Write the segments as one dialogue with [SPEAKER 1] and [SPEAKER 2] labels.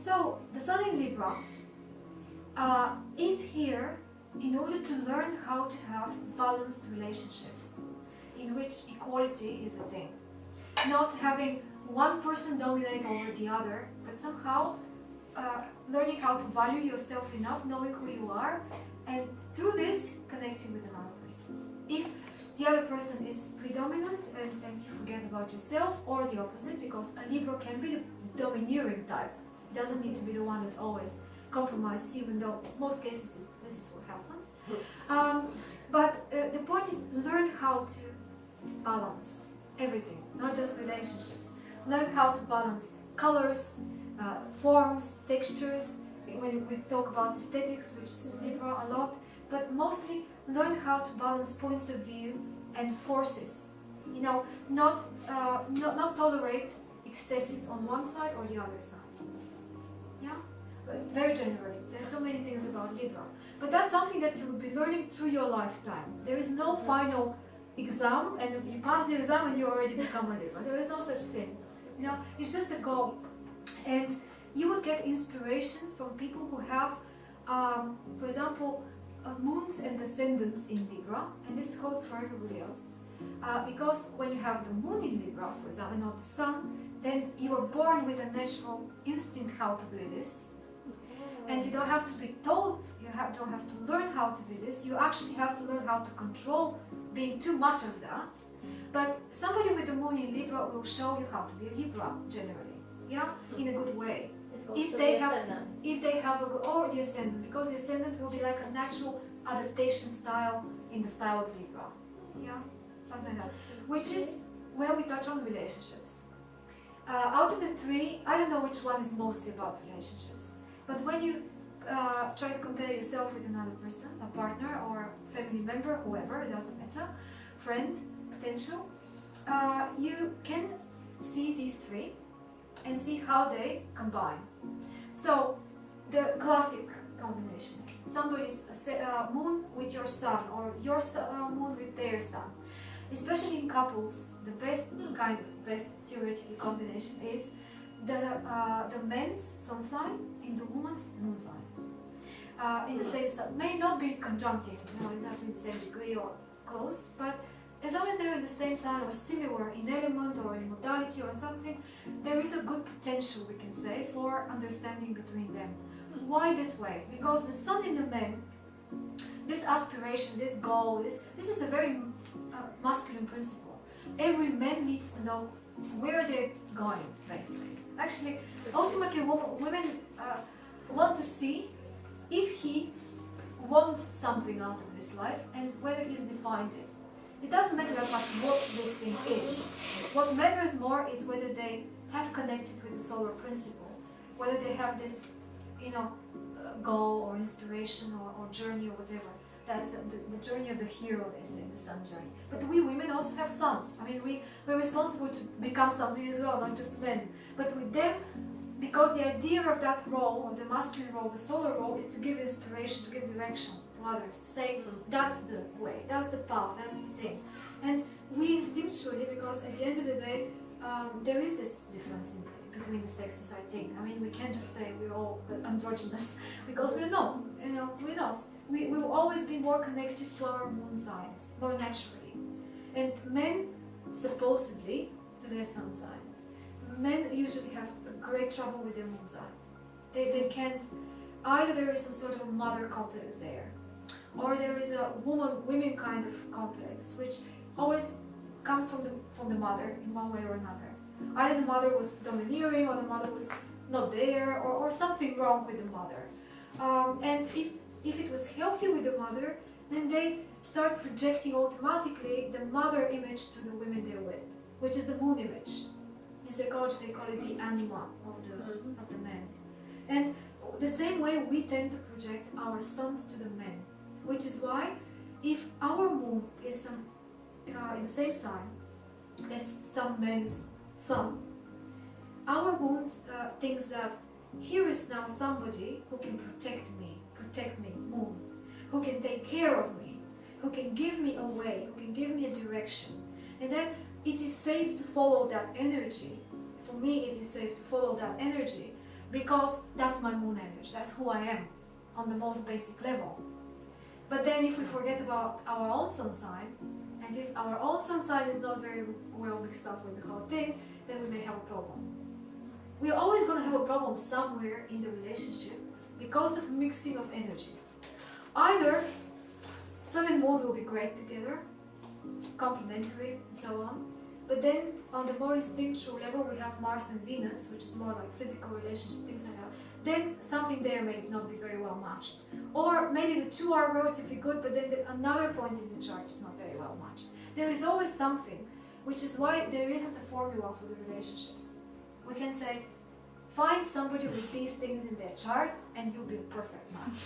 [SPEAKER 1] So the Sun in Libra is here in order to learn how to have balanced relationships in which equality is a thing. Not having one person dominate over the other, but somehow learning how to value yourself enough, knowing who you are, and through this connecting with another person. If the other person is predominant and you forget about yourself, or the opposite, because a Libra can be the domineering type. It doesn't need to be the one that always compromises, even though most cases this is what happens. But the point is, learn how to balance everything, not just relationships. Learn how to balance colors, forms, textures. When we talk about aesthetics, which is Libra a lot, but mostly learn how to balance points of view and forces. You know, not tolerate excesses on one side or the other side. Yeah, but very generally. There's so many things about Libra, but that's something that you will be learning through your lifetime. There is no final exam, and you pass the exam and you already become a Libra. There is no such thing. You know, it's just a goal, and you will get inspiration from people who have, for example, moons and ascendants in Libra, and this holds for everybody else. Because when you have the moon in Libra, for example, and not the sun, then you are born with a natural instinct how to do this. And you don't have to be told, don't have to learn how to do this, you actually have to learn how to control being too much of that. But somebody with the moon in Libra will show you how to be a Libra, generally, yeah, in a good way. If they have a good, or the ascendant, because the ascendant will be like a natural adaptation style in the style of Libra, yeah, something like that, which is where we touch on relationships. Out of the three, I don't know which one is mostly about relationships, but when you try to compare yourself with another person, a partner or family member, whoever, it doesn't matter, friend, potential, you can see these three and see how they combine. So the classic combination is somebody's moon with your sun, or your moon with their sun. Especially in couples, the best theoretical combination is the man's sun sign in the woman's moon sign. In the same sign, may not be conjunctive, exactly in the same degree or close, but as long as they're in the same sign or similar in element or in modality or something, there is a good potential, we can say, for understanding between them. Why this way? Because the sun in the man, this aspiration, this goal, this is a very masculine principle. Every man needs to know where they're going, basically. Actually, ultimately, women want to see if he wants something out of this life and whether he's defined it. It doesn't matter that much what this thing is. What matters more is whether they have connected with the solar principle, whether they have this, goal or inspiration or journey or whatever. That's the journey of the hero, they say, the sun journey. But we women also have suns. I mean, we're responsible to become something as well, not just men. But with them, because the idea of that role, of the masculine role, the solar role, is to give inspiration, to give direction to others, to say, that's the way, that's the path, that's the thing. And we instinctually, because at the end of the day, there is this difference between the sexes, I think. I mean, we can't just say we're all androgynous, because we're not, we're not. We will always be more connected to our moon signs, more naturally. And men, supposedly, to their sun signs. Men usually have great trouble with their moon signs. They can't, either there is some sort of a mother complex there, or there is a women kind of complex, which always comes from the mother in one way or another. Either the mother was domineering, or the mother was not there, or something wrong with the mother. And if it was healthy with the mother, then they start projecting automatically the mother image to the women they're with, which is the moon image. In psychology, they call it the anima of the man. And the same way we tend to project our sons to the men, which is why if our moon is in the same sign as some men's sun, our moon thinks that here is now somebody who can protect me, moon, who can take care of me, who can give me a way, who can give me a direction. And then it is safe to follow that energy. For me, it is safe to follow that energy because that's my moon energy, that's who I am on the most basic level. But then if we forget about our own sun sign, and if our own sun sign is not very well mixed up with the whole thing, then we may have a problem. We're always going to have a problem somewhere in the relationship because of mixing of energies. Either sun and moon will be great together, complementary, and so on. But then on the more instinctual level, we have Mars and Venus, which is more like physical relationship, things like that. Then something there may not be very well matched. Or maybe the two are relatively good, but then another point in the chart is not very well matched. There is always something, which is why there isn't a formula for the relationships. We can say, find somebody with these things in their chart and you'll be a perfect match.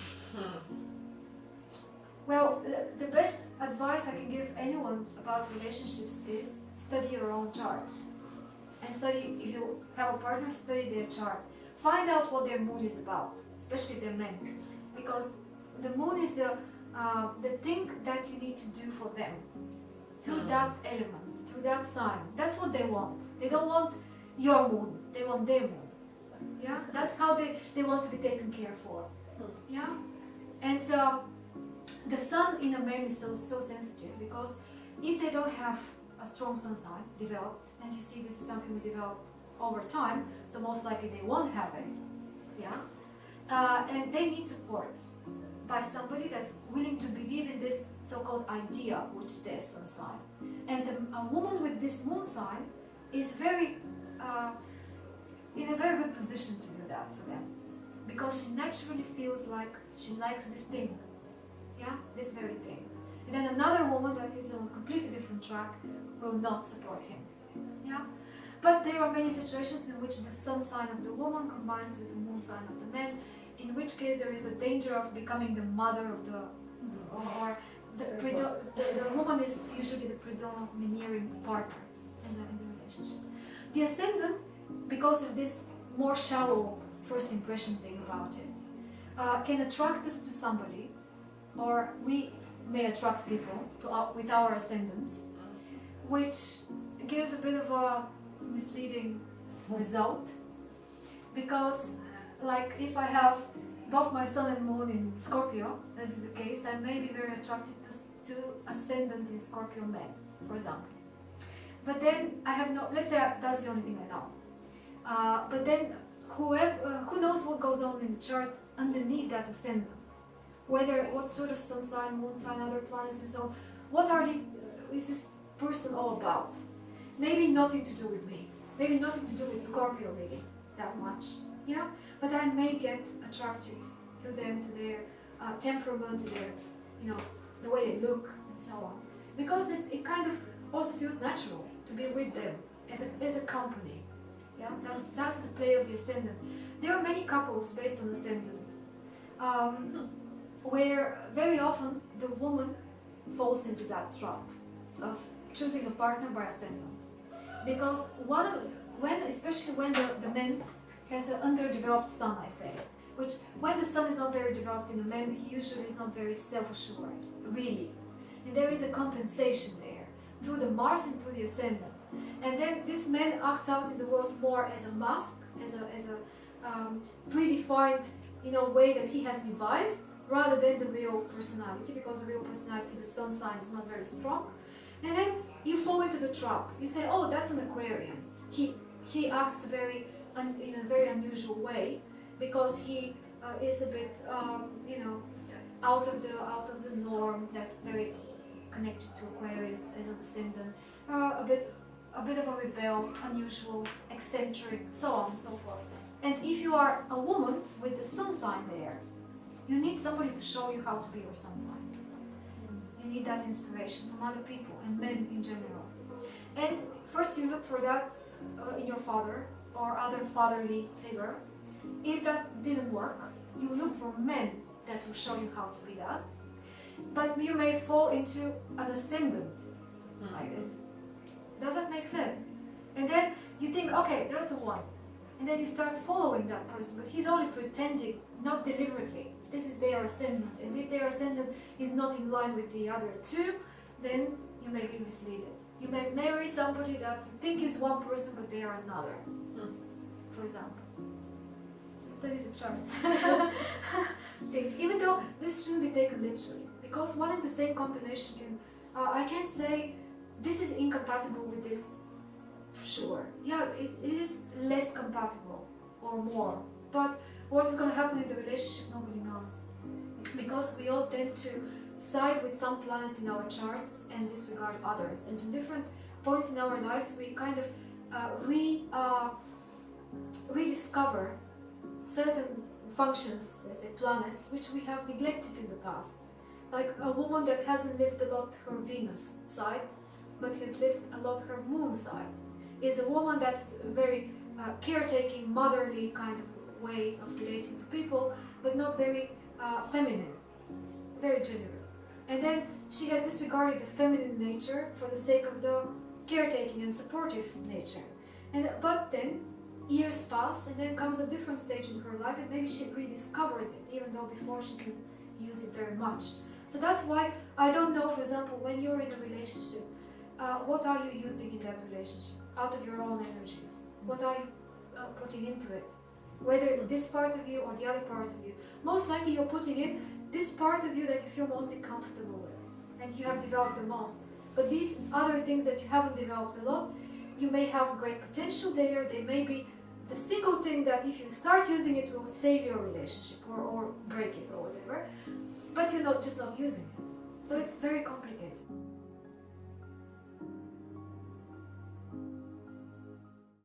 [SPEAKER 1] Well, the best advice I can give anyone about relationships is study your own chart. And study, if you have a partner, study their chart. Find out what their moon is about, especially their men. Because the moon is the thing that you need to do for them. Through that element, through that sign. That's what they want. They don't want your moon, they want their moon. Yeah, that's how they want to be taken care for. Yeah, and so the sun in a man is so sensitive, because if they don't have a strong sun sign developed, and you see this is something we develop over time, so most likely they won't have it. Yeah, and they need support by somebody that's willing to believe in this so-called idea, which is their sun sign. And a woman with this moon sign is very in a very good position to do that for them, because she naturally feels like she likes this thing, yeah, this very thing. And then another woman that is on a completely different track will not support him, yeah. But there are many situations in which the sun sign of the woman combines with the moon sign of the man, in which case there is a danger of becoming the mother of the, or the woman is usually the predominating partner in the relationship. The ascendant, because of this more shallow first impression thing about it, can attract us to somebody, or we may attract people with our ascendants, which gives a bit of a misleading result, because like if I have both my sun and moon in Scorpio, as is the case, I may be very attracted to ascendant in Scorpio men, for example. But then I have no, let's say that's the only thing I know. But then who knows what goes on in the chart underneath that ascendant? What sort of sun sign, moon sign, other planets, and so on. Is this person all about? Maybe nothing to do with me. Maybe nothing to do with Scorpio really, that much. Yeah? But I may get attracted to them, to their temperament, to their, the way they look, and so on. Because it kind of also feels natural to be with them as a company. Yeah, that's the play of the ascendant. There are many couples based on ascendants, where very often the woman falls into that trap of choosing a partner by ascendant, because especially when the man has an underdeveloped sun, I say, which when the sun is not very developed in a man, he usually is not very self-assured, really, and there is a compensation there through the Mars and through the ascendant. And then this man acts out in the world more as a mask, as a predefined, way that he has devised, rather than the real personality, because the real personality, the sun sign, is not very strong. And then you fall into the trap. You say, oh, that's an Aquarian. He acts in a very unusual way, because he is a bit, out of the norm. That's very connected to Aquarius as an ascendant. A bit of a rebel, unusual, eccentric, so on and so forth. And if you are a woman with the sun sign there, you need somebody to show you how to be your sun sign. You need that inspiration from other people and men in general. And first you look for that in your father or other fatherly figure. If that didn't work, you look for men that will show you how to be that. But you may fall into an ascendant like this. Does that make sense? And then you think, okay, that's the one. And then you start following that person, but he's only pretending, not deliberately. This is their ascendant. And if their ascendant is not in line with the other two, then you may be misled. You may marry somebody that you think is one person, but they are another, for example. study the charts. Even though this shouldn't be taken literally, because one and the same combination can, I can't say this is incompatible with this for sure. Yeah, it is less compatible or more, but what is going to happen in the relationship, nobody knows. Because we all tend to side with some planets in our charts and disregard others. And in different points in our lives, we kind of rediscover certain functions, let's say planets, which we have neglected in the past. Like a woman that hasn't lived a lot her Venus side, but has lived a lot her Moon side, is a woman that is a very caretaking, motherly kind of way of relating to people, but not very feminine, very general. And then she has disregarded the feminine nature for the sake of the caretaking and supportive nature. But then years pass, and then comes a different stage in her life, and maybe she rediscovers it, even though before she can use it very much. So that's why I don't know, for example, when you're in a relationship, what are you using in that relationship out of your own energies? What are you putting into it? Whether this part of you or the other part of you. Most likely you're putting in this part of you that you feel mostly comfortable with and you have developed the most. But these other things that you haven't developed a lot, you may have great potential there. They may be the single thing that if you start using it will save your relationship or break it or whatever. But you're just not using it. So it's very complicated.